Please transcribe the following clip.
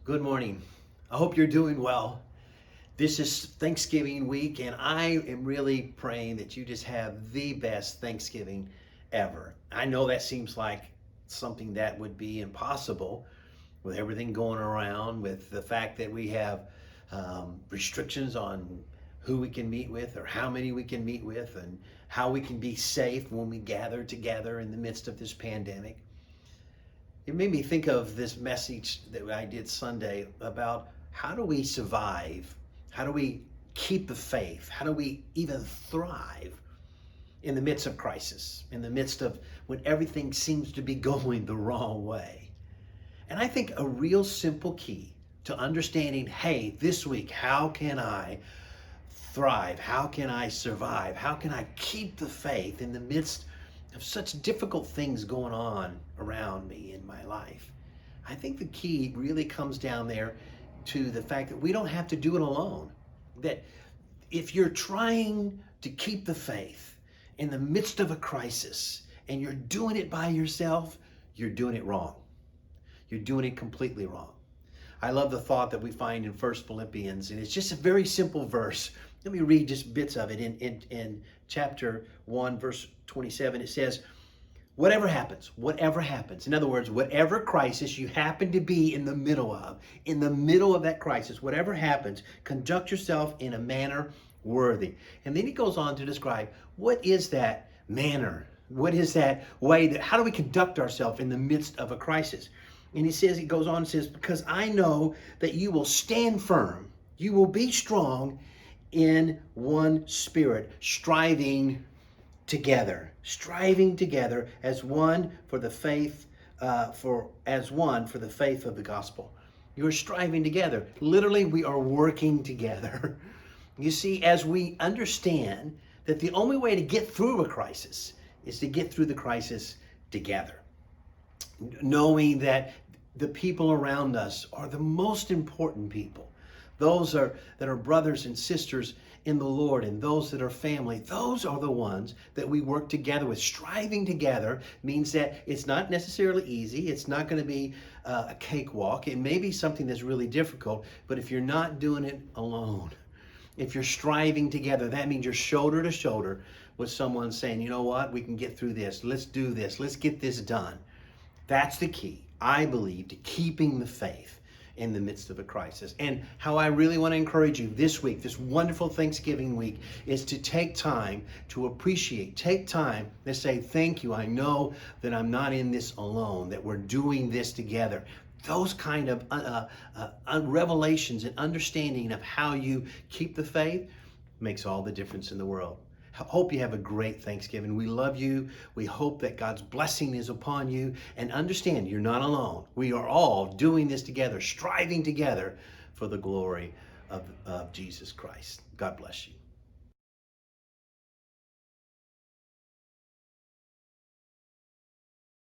Good morning. I hope you're doing well. This is Thanksgiving week, and I am really praying that you just have the best Thanksgiving ever. I know that seems like something that would be impossible with everything going around, with the fact that we have restrictions on who we can meet with or how many we can meet with and how we can be safe when we gather together in the midst of this pandemic. It made me think of this message that I did Sunday about how do we survive? How do we keep the faith? How do we even thrive in the midst of crisis, in the midst of when everything seems to be going the wrong way? And I think a real simple key to understanding, hey, this week, how can I thrive? How can I survive? How can I keep the faith in the midst of such difficult things going on around me in my life? I think the key really comes down there to the fact that we don't have to do it alone. That if you're trying to keep the faith in the midst of a crisis and you're doing it by yourself, you're doing it wrong. You're doing it completely wrong. I love the thought that we find in First Philippians, and it's just a very simple verse. Let me read just bits of it. In chapter 1, verse 27, it says, whatever happens. In other words, whatever crisis you happen to be in the middle of that crisis, whatever happens, conduct yourself in a manner worthy. And then he goes on to describe what is that manner? What is that way how do we conduct ourselves in the midst of a crisis? And he goes on and says, because I know that you will stand firm, you will be strong in one spirit, striving together as one for the faith, for the faith of the gospel. You're striving together. Literally, we are working together. You see, as we understand that the only way to get through a crisis is to get through the crisis together, knowing that the people around us are the most important people. Those that are brothers and sisters in the Lord, and those that are family, those are the ones that we work together with. Striving together means that it's not necessarily easy. It's not going to be a cakewalk. It may be something that's really difficult, but if you're not doing it alone, if you're striving together, that means you're shoulder to shoulder with someone saying, you know what, we can get through this. Let's do this. Let's get this done. That's the key, I believe, to keeping the faith in the midst of a crisis. And how I really want to encourage you this week, this wonderful Thanksgiving week, is to take time to appreciate, take time to say, thank you. I know that I'm not in this alone, that we're doing this together. Those kind of revelations and understanding of how you keep the faith makes all the difference in the world. Hope you have a great Thanksgiving. We love you. We hope that God's blessing is upon you. And understand, you're not alone. We are all doing this together, striving together for the glory of Jesus Christ. God bless you.